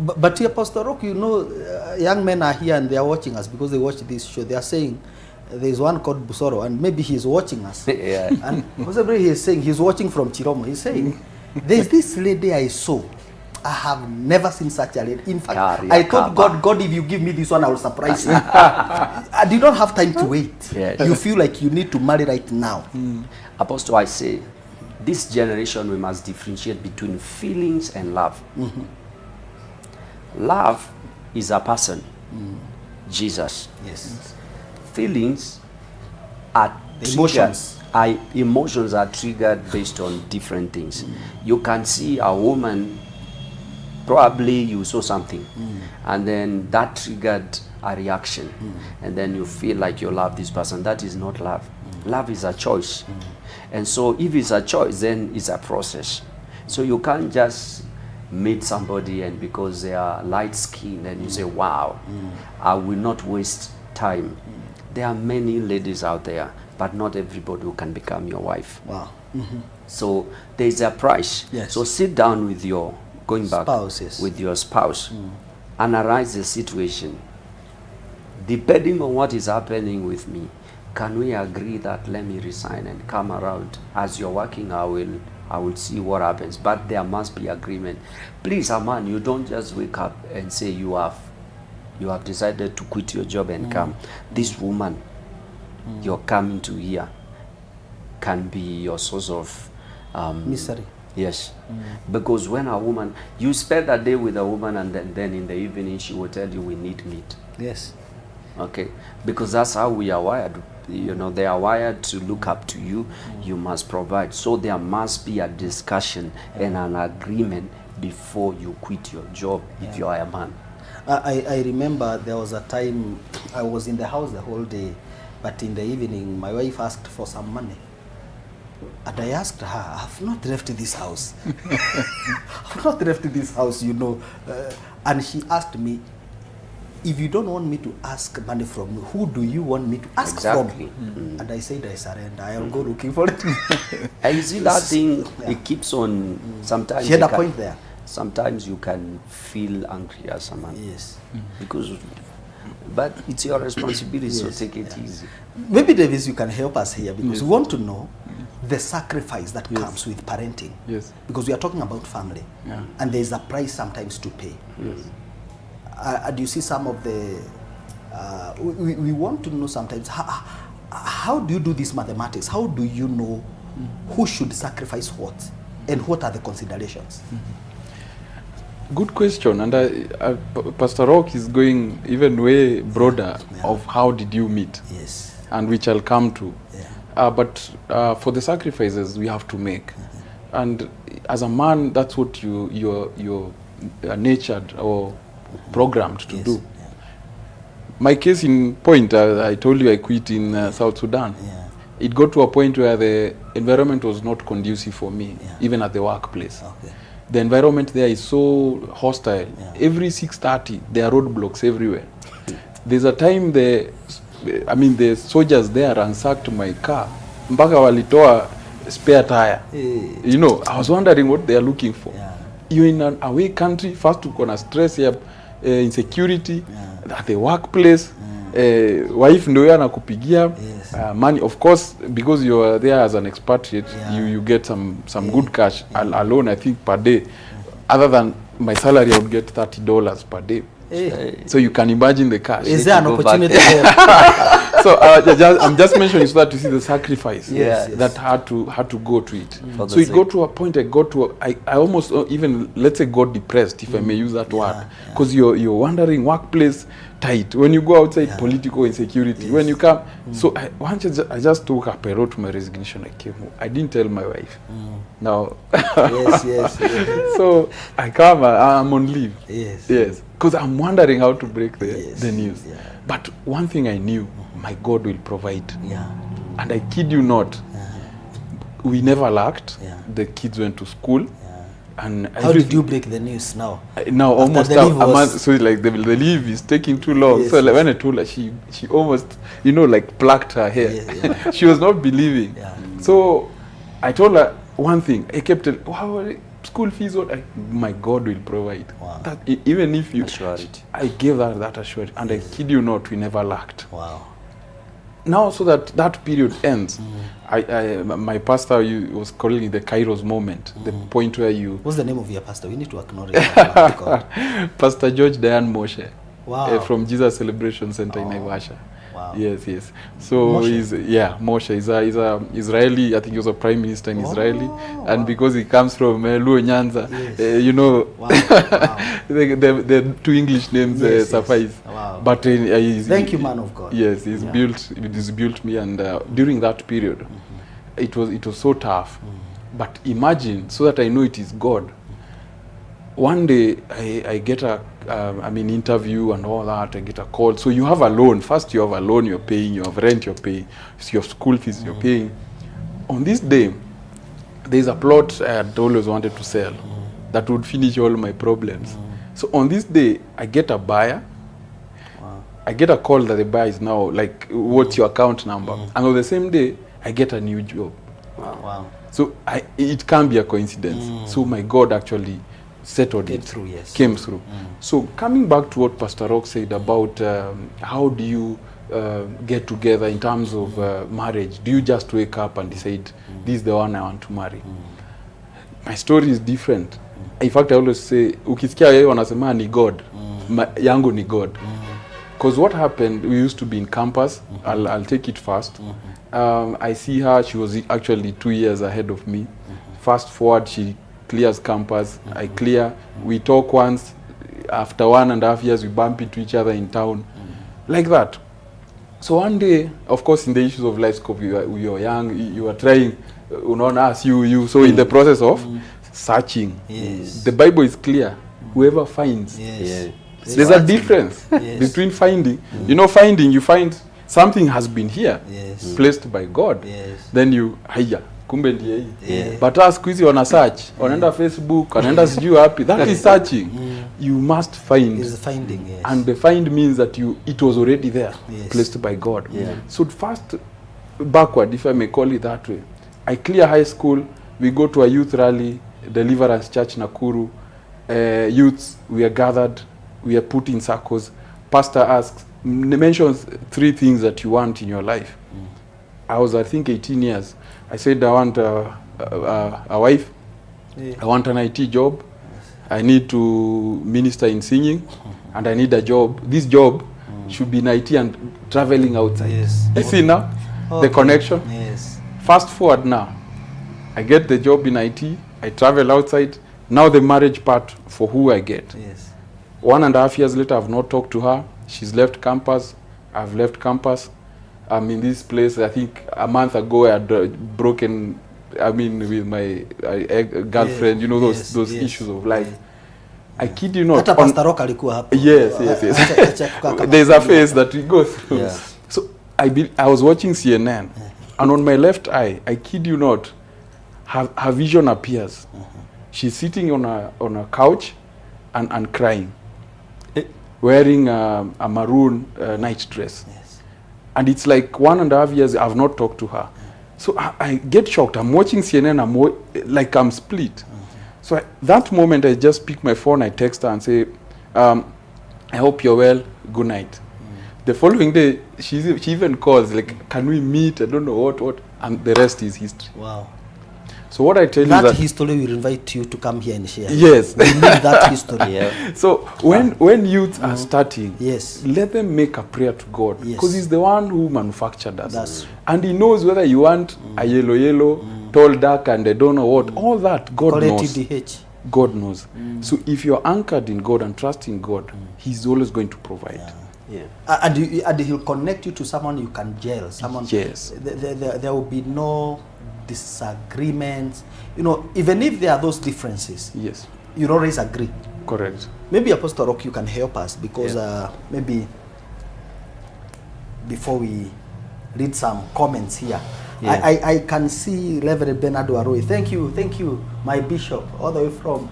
But here, Pastor Rock, you know, young men are here and they are watching us because they watch this show. They are saying, there's one called Busoro, and maybe he's watching us. Yeah. And possibly he is saying, he's watching from Chiromo. He's saying, there's this lady I saw. I have never seen such a lady. In fact, I thought, God, if you give me this one, I will surprise you. I did not have time to wait. Yes. You feel like you need to marry right now. Apostle, I say, this generation, we must differentiate between feelings and love. Love is a person, Jesus. Yes. Feelings are Emotions. Emotions are triggered based on different things. You can see a woman, probably you saw something, and then that triggered a reaction, and then you feel like you love this person. That is not love. Love is a choice. And so if it's a choice, then it's a process. So you can't just meet somebody and because they are light-skinned and you say, wow, I will not waste time. There are many ladies out there, but not everybody who can become your wife. Wow. So there's a price. Yes. So sit down with your, going back, Spouse, yes. with your spouse, analyze the situation. Depending on what is happening with me, can we agree that let me resign and come around? As you're working, I will see what happens. But there must be agreement. Please, a man, you don't just wake up and say you have decided to quit your job and come. This woman you're coming to here can be your source of Misery. Yes. Because when a woman, you spend a day with a woman and then in the evening she will tell you we need meat. Yes. Okay, because that's how we are wired. You know, they are wired to look up to you. You must provide. So there must be a discussion and an agreement before you quit your job if you are a man. I remember there was a time I was in the house the whole day, but in the evening my wife asked for some money. And I asked her, I have not left this house. I have not left this house, you know. And she asked me, if you don't want me to ask money from you, who do you want me to ask from? And I said, I surrender. I'll go looking for it. And you see that thing, it keeps on, sometimes She had a point there. Sometimes you can feel angry as a man. Yes. Because, but it's your responsibility, so take it easy. Maybe, Davies, you can help us here because we want to know the sacrifice that comes with parenting. Yes. Because we are talking about family. And there's a price sometimes to pay. Do you see some of the... we want to know sometimes, how do you do this mathematics? How do you know who should sacrifice what? And what are the considerations? Good question, and Pastor Rock is going even way broader of how did you meet, and which I'll come to. But for the sacrifices we have to make, and as a man, that's what you're nurtured or programmed to do. My case in point, I told you I quit in South Sudan. It got to a point where the environment was not conducive for me, even at the workplace. The environment there is so hostile. Every 6:30, there are roadblocks everywhere. There's a time the soldiers there ransacked my car. Mpaka walitoa spare tire. You know, I was wondering what they are looking for. you're in an away country, first to gonna stress ya insecurity at the workplace. Wife ndio anakupigia money, of course, because you are there as an expatriate. You get some good cash alone, I think, per day. Other than my salary, I would get $30 per day. So you can imagine the cash. Is there an opportunity there? So I'm just mentioning so that you see the sacrifice that had to go to it. So it got to a point. I almost even, let's say, got depressed, if I may use that word, because you're wondering, workplace tight. When you go outside, political insecurity. When you come, so I just took up, I wrote my resignation. I came home. I didn't tell my wife. Now, yes. So I come. I'm on leave. Yes. Because I'm wondering how to break the news. But one thing I knew, my God will provide. And I kid you not, we never lacked. The kids went to school. And how did you break the news now? Now almost a month. So like the leave is taking too long. So like when I told her, she almost, like plucked her hair. She was not believing. So I told her one thing. I kept telling, wow, school fees, my God will provide. That even if you, I gave her that assurance, and I kid you not, we never lacked. Now, so that period ends, my pastor was calling it the Kairos moment, the point where you. What's the name of your pastor? We need to acknowledge. Pastor George Dayan Moshe, from Jesus Celebration Center in Naivasha. Yes. So Moshe is a Israeli. I think he was a prime minister in Israeli, and because he comes from Luo Nyanza, the two English names suffice. But thank you, man of God. Yes, he's built me, and during that period, it was so tough. But imagine, so that I know it is God. One day I get a interview and all that. I get a call. So you have a loan. First you have a loan you're paying. You have rent you're paying. So your school fees you're paying. On this day, there's a plot I had always wanted to sell that would finish all my problems. So on this day, I get a buyer. I get a call that the buyer is now like, what's your account number? And on the same day, I get a new job. So it can't be a coincidence. So my God actually settled it. Came through. So coming back to what Pastor Rock said about how do you get together in terms of marriage, do you just wake up and decide this is the one I want to marry? My story is different. In fact, I always say, ukisikia yeye wanasema ni God, yangu ni God. Because what happened, we used to be in campus. I'll take it fast. I see her, she was actually 2 years ahead of me. Fast forward, she clears campus, I clear, we talk once, after 1.5 years we bump into each other in town, like that. So one day, of course, in the issues of life scope, you are young, you are trying, so in the process of searching, the Bible is clear, whoever finds, there's a difference between finding, finding, you find something has been here, placed by God, then you, kumbe ndiye hii. But siku hizi wana search, wanaenda Facebook, wanaenda sijui wapi. That is searching. You must find. It's finding, and the find means that it was already there, placed by God. So first, backward, if I may call it that way, I clear high school, we go to a youth rally, Deliverance Church Nakuru, youths, we are gathered, we are put in circles. Pastor asks, mentions 3 things that you want in your life. I was, I think, 18 years. I said I want a wife, I want an IT job, I need to minister in singing, and I need a job. This job should be in IT and traveling outside. You see now the connection? Fast forward now, I get the job in IT, I travel outside. Now the marriage part for who I get. 1.5 years later, I've not talked to her. She's left campus, I've left campus. I'm in this place. I think a month ago I had broken, with my girlfriend, those issues of life. I kid you not. Yes. There's a phase that we go through. So I was watching CNN, and on my left eye, I kid you not, her vision appears. She's sitting on a couch and crying, wearing a maroon night dress. And it's like 1.5 years I've not talked to her. So I get shocked. I'm watching CNN, I'm split. So that moment, I just pick my phone, I text her and say, I hope you're well, good night. The following day, she even calls, like, can we meet? I don't know what, and the rest is history. Wow. So what I tell you That that history will invite you to come here and share. yes. We need that history. Yeah. So when youths are starting, Yes. let them make a prayer to God, Yes. because He's the one who manufactured us, That's and He knows whether you want a yellow, tall, dark, and I don't know what. All that God Call it knows. TDH. God knows. So if you're anchored in God and trusting God, He's always going to provide. Yeah. And he'll connect you to someone you can gel. Someone. Yes. There will be no disagreements. You know, even if there are those differences, Yes. you'll always agree. Correct. Maybe Apostle Rock, you can help us, because maybe before we read some comments here, Yeah. I can see Reverend Bernardo Arroy. Thank you, my bishop, all the way from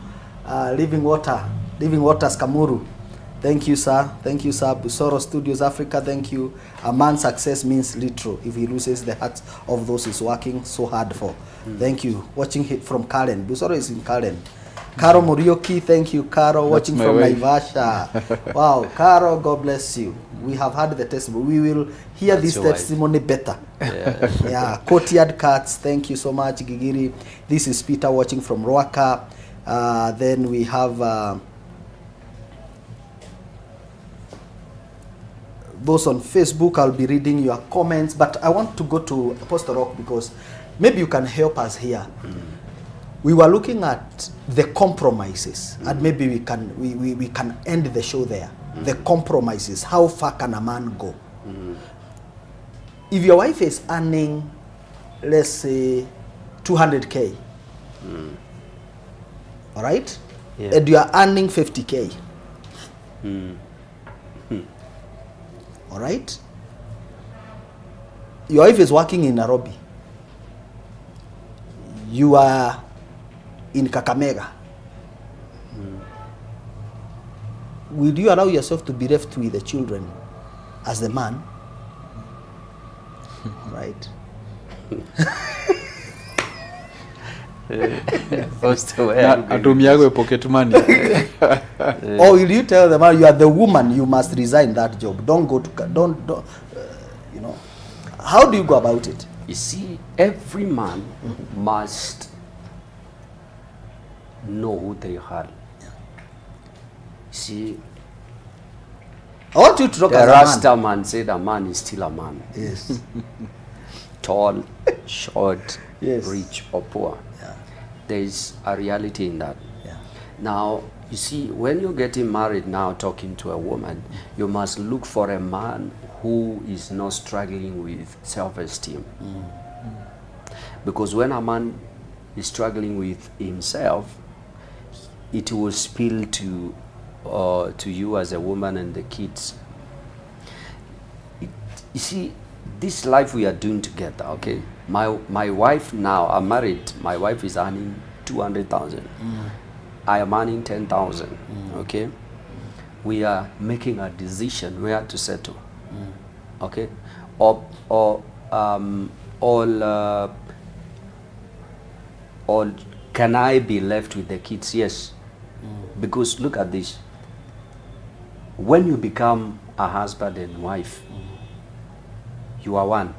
Living Waters, Kamuru. Thank you, sir. Busoro Studios, Africa, thank you. A man's success means little if he loses the hearts of those he's working so hard for. Thank you. Watching it from Karen. Busoro is in Karen. Caro Muriuki, thank you, Caro. Watching my from wife. Naivasha. Wow, Caro, God bless you. We have heard the testimony. We will hear this your wife. testimony better. Yeah. Yeah, Courtyard Cats, thank you so much, Gigiri. This is Peter watching from Ruaka. Then we have those on Facebook. I'll be reading your comments, but I want to go to Apostle Rock, because maybe you can help us here. We were looking at the compromises, and maybe we can end the show there. The compromises. How far can a man go? If your wife is earning, let's say, 200K, all right, Yeah. and you are earning 50K, all right, your wife is working in Nairobi, you are in Kakamega, will you allow yourself to be left with the children as the man? Right? Atumiagwe pocket money. Or will you tell the man, you are the woman, you must resign that job, don't go to, you know, how do you go about it? You see, every man must know who they are. See, I want you to talk the as a Rasta man. man said a man is still a man. Yes. Tall, short, Yes. rich or poor. Yeah. There is a reality in that. Yeah. Now, you see, when you're getting married now, talking to a woman, you must look for a man who is not struggling with self-esteem. Because when a man is struggling with himself, it will spill to you as a woman and the kids. You see, this life we are doing together, okay? My wife now, I'm married, my wife is earning 200,000. I am earning 10,000, okay? We are making a decision where to settle, okay? Or can I be left with the kids? Yes. Because look at this. When you become a husband and wife, you are one.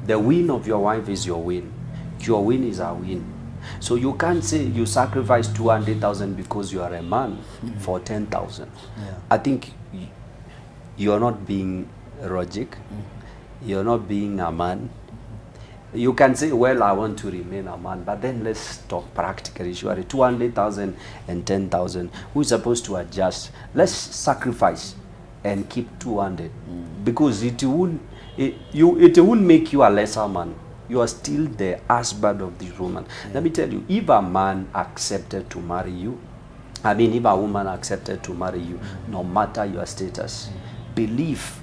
The win of your wife is your win. Your win is our win. So you can't say you sacrifice 200,000 because you are a man for 10,000. Yeah. I think you are not being logic. You're not being a man. You can say, well, I want to remain a man, but then let's talk practically. Surely 200,000 and 10,000. Who is supposed to adjust? Let's sacrifice and keep 200 because it won't make you a lesser man. You are still the husband of this woman. Let me tell you, if a man accepted to marry you, if a woman accepted to marry you, no matter your status, believe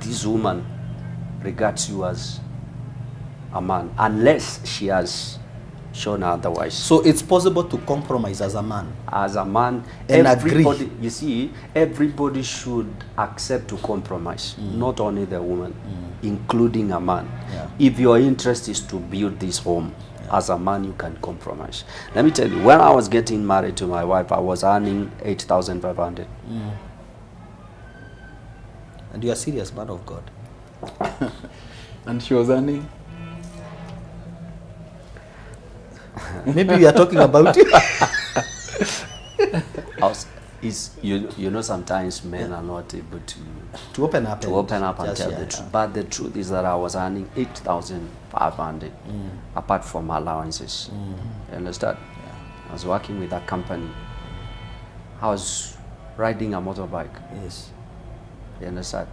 this woman regards you as a man, unless she has shown otherwise. So it's possible to compromise as a man. As a man, And everybody, agree. you see, everybody should accept to compromise, not only the woman, including a man. Yeah. If your interest is to build this home, As a man, you can compromise. Let me tell you, when I was getting married to my wife, I was earning 8,500. And you are serious man of God. And she was earning? Maybe we are talking about you. You know, sometimes men are not able to open up and tell the truth. But the truth is that I was earning 8,500 apart from allowances. You understand? I was working with a company. I was riding a motorbike. Yes. You understand?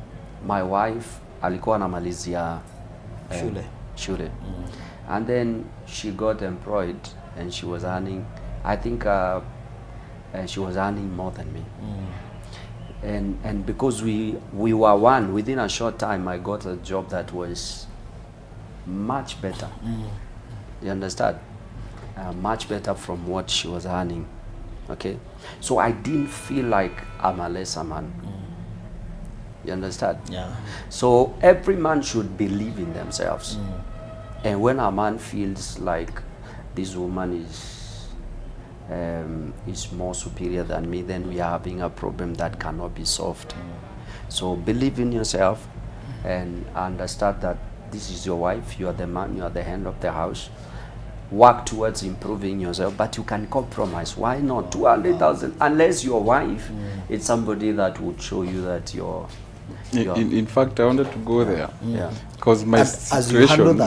My wife alikuwa anamalizia shule. And then she got employed and she was earning, I think she was earning more than me. And because we were one, within a short time I got a job that was much better. You understand? Much better from what she was earning. Okay? So I didn't feel like I'm a lesser man. You understand? Yeah. So every man should believe in themselves. And when a man feels like this woman is more superior than me, then we are having a problem that cannot be solved. So believe in yourself and understand that this is your wife, you are the man, you are the hand of the house. Work towards improving yourself, but you can compromise. Why not? 200,000, unless your wife is somebody that would show you that you're in fact, I wanted to go there. Yeah. Because my situation...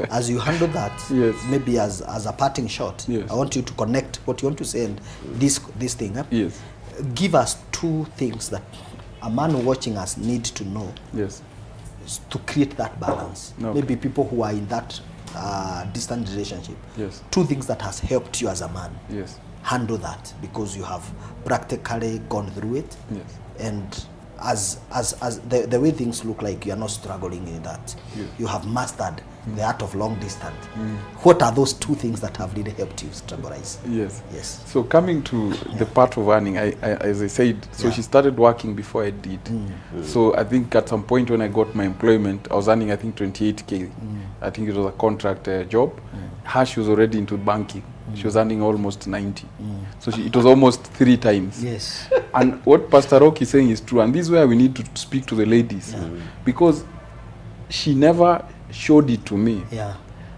As you handle that, yes. Maybe as a parting shot, yes. I want you to connect what you want to say and this thing. Yes. Give us 2 things that a man watching us needs to know. Yes. To create that balance. Okay. Maybe people who are in that distant relationship. Yes. 2 things that has helped you as a man. Yes. Handle that because you have practically gone through it. Yes. And as the way things look like, you are not struggling in that. Yes. You have mastered the art of long distance. What are those 2 things that have really helped you stabilize? Yes. Yes. So coming to the part of earning, I as I said, so she started working before I did. So I think at some point when I got my employment, I was earning I think 28K. I think it was a contract job. She was already into banking. She was earning almost 90. So it was almost 3 times. Yes. And what Pastor Rock is saying is true. And this is where we need to speak to the ladies. Because she never showed it to me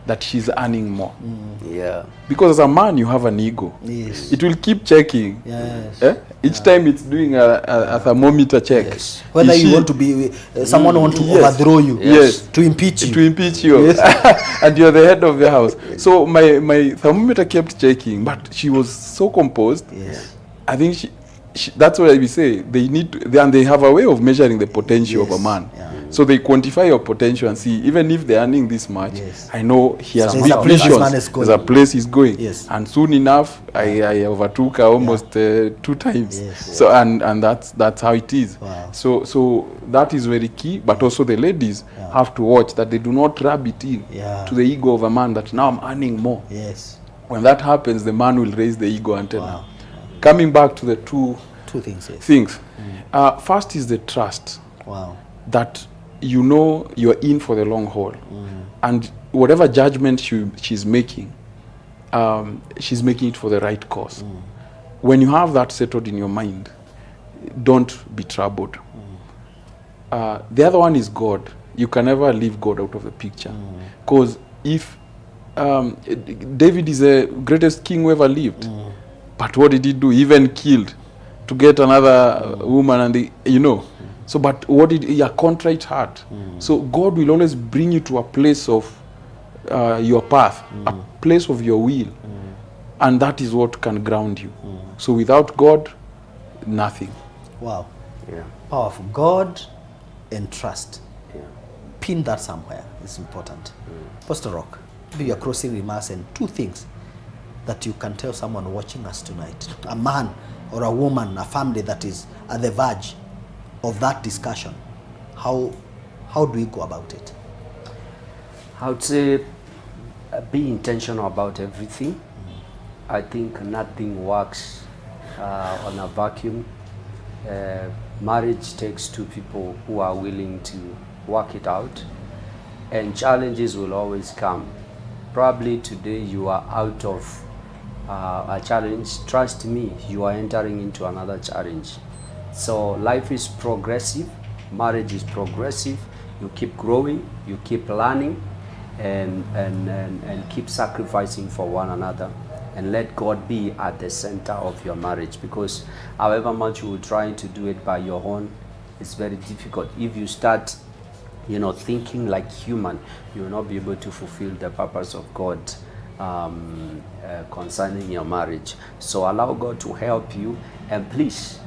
that she's earning more. Yeah. Because as a man, you have an ego. Yes. It will keep checking. Yes. Each time it's doing a thermometer check. Yes. Whether you want to be, someone want to overthrow you. Yes. To impeach you. To impeach you. Yes. And you're the head of the house. Yes. So my thermometer kept checking, but she was so composed. Yes. I think that's why we say they need to, and they have a way of measuring the potential of a man. So they quantify your potential and see, even if they're earning this much, I know he has big visions. There's a place he's going. Yes. And soon enough, I overtook her almost 2 times. Yes. So and that's how it is. Wow. So that is very key. But also the ladies have to watch that they do not rub it in to the ego of a man that now I'm earning more. Yes. When that happens, the man will raise the ego antenna. Coming back to the two things. First is the trust. Wow. That you know you're in for the long haul. And whatever judgment she's making it for the right cause. When you have that settled in your mind, don't be troubled. The other one is God. You can never leave God out of the picture. Because if David is the greatest king who ever lived, but what did he do? He even killed to get another woman, and so, but what did he? A contrite heart. So God will always bring you to a place of your path, a place of your will, and that is what can ground you. So without God, nothing. Wow. Yeah. Powerful. God and trust. Yeah. Pin that somewhere. It's important. Pastor Rock, do your closing remarks and 2 things that you can tell someone watching us tonight, a man or a woman, a family that is at the verge of that discussion. How do we go about it? I would say be intentional about everything. I think nothing works on a vacuum. Marriage takes 2 people who are willing to work it out, and challenges will always come. Probably today you are out of a challenge. Trust me, you are entering into another challenge. So life is progressive, marriage is progressive. You keep growing, you keep learning, and keep sacrificing for one another, and let God be at the center of your marriage, because however much you will try to do it by your own, it's very difficult. If you start thinking like human, you will not be able to fulfill the purpose of God concerning your marriage. So allow God to help you, and please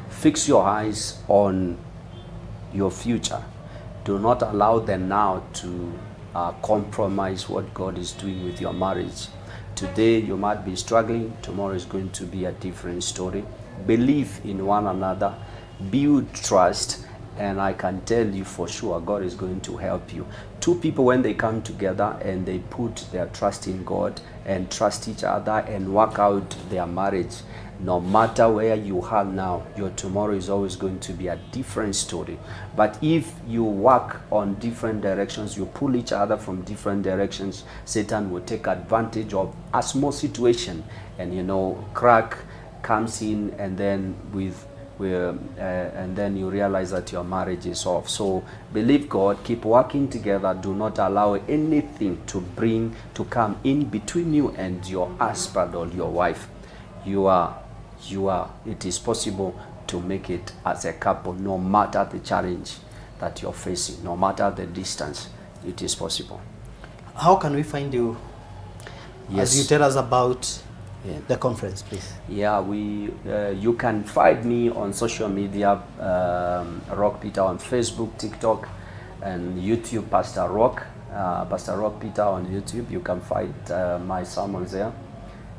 fix your eyes on your future. Do not allow the now to compromise what God is doing with your marriage. Today you might be struggling, tomorrow is going to be a different story. Believe in one another, build trust, and I can tell you for sure God is going to help you. Two people, when they come together and they put their trust in God and trust each other and work out their marriage, no matter where you are now, your tomorrow is always going to be a different story. But if you work on different directions, you pull each other from different directions, Satan will take advantage of a small situation, and crack comes in, and then and then you realize that your marriage is off. So believe God, keep working together. Do not allow anything to come in between you and your husband or your wife. It is possible to make it as a couple, no matter the challenge that you're facing, no matter the distance. It is possible. How can we find you? Yes. As you tell us about the conference, please. Yeah, you can find me on social media, Rock Peter on Facebook, TikTok, and YouTube, Pastor Rock Peter on YouTube. You can find my sermons there.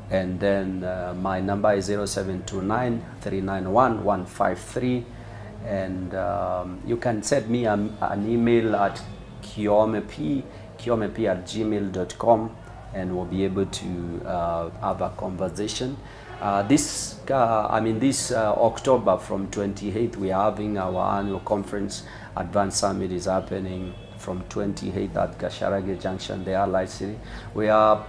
And then my number is 0729 391 153. And you can send me an email at 𝗪𝗡𝗪𝗡@gmail.com, and we'll be able to have a conversation. This October from 28th, we are having our annual conference. Advanced Summit is happening from 28th at Gasharage Junction, the Allied City. We are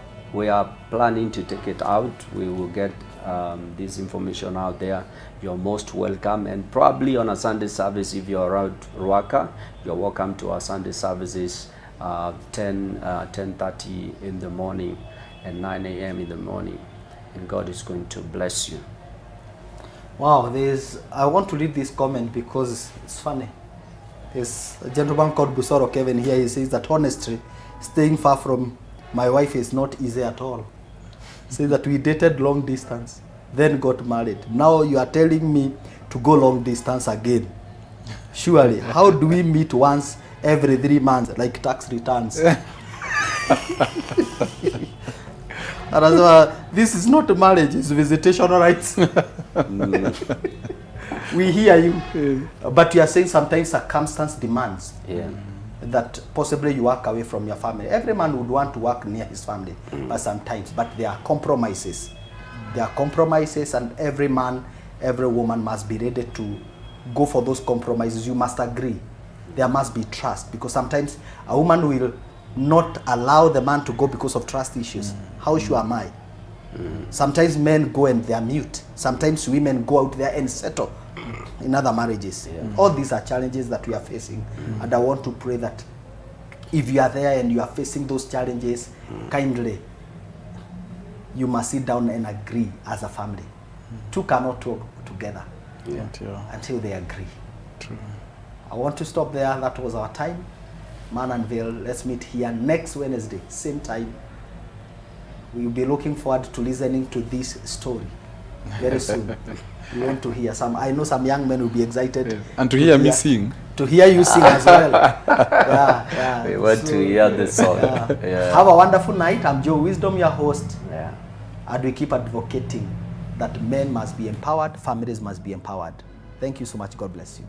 planning to take it out. We will get this information out there. You're most welcome, and probably on a Sunday service, if you're around Ruaka, you're welcome to our Sunday services, 10:30 in the morning and 9 a.m. in the morning, and God is going to bless you. Wow, I want to read this comment because it's funny. There's a gentleman called Busoro Kevin here. He says that honestly, staying far from my wife is not easy at all. Say that we dated long distance, then got married. Now you are telling me to go long distance again. Surely, how do we meet once every 3 months, like tax returns? This is not marriage, it's visitation rights. We hear you, but you are saying sometimes circumstance demands that possibly you work away from your family. Every man would want to work near his family, but sometimes, but there are compromises. There are compromises, and every man, every woman must be ready to go for those compromises. You must agree. There must be trust, because sometimes a woman will not allow the man to go because of trust issues. How sure am I? Sometimes men go and they are mute. Sometimes women go out there and settle in other marriages. All these are challenges that we are facing, and I want to pray that if you are there and you are facing those challenges, kindly, you must sit down and agree as a family. Two cannot talk together until they agree. True. I want to stop there. That was our time. Man and Veil, let's meet here next Wednesday, same time. We'll be looking forward to listening to this story very soon. We want to hear some. I know some young men will be excited. And to hear me sing. To hear you sing as well. We want to hear the song. Have a wonderful night. I'm Joe Wisdom, your host. And we keep advocating that men must be empowered, families must be empowered. Thank you so much. God bless you.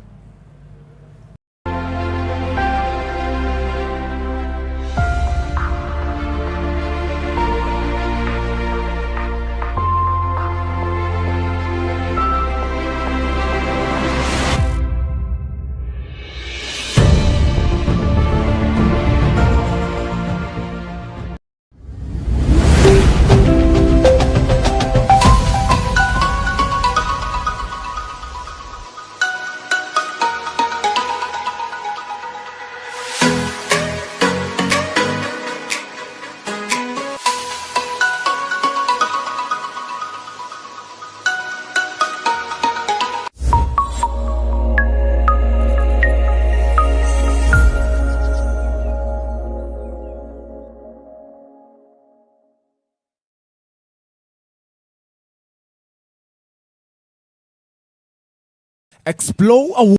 Explore a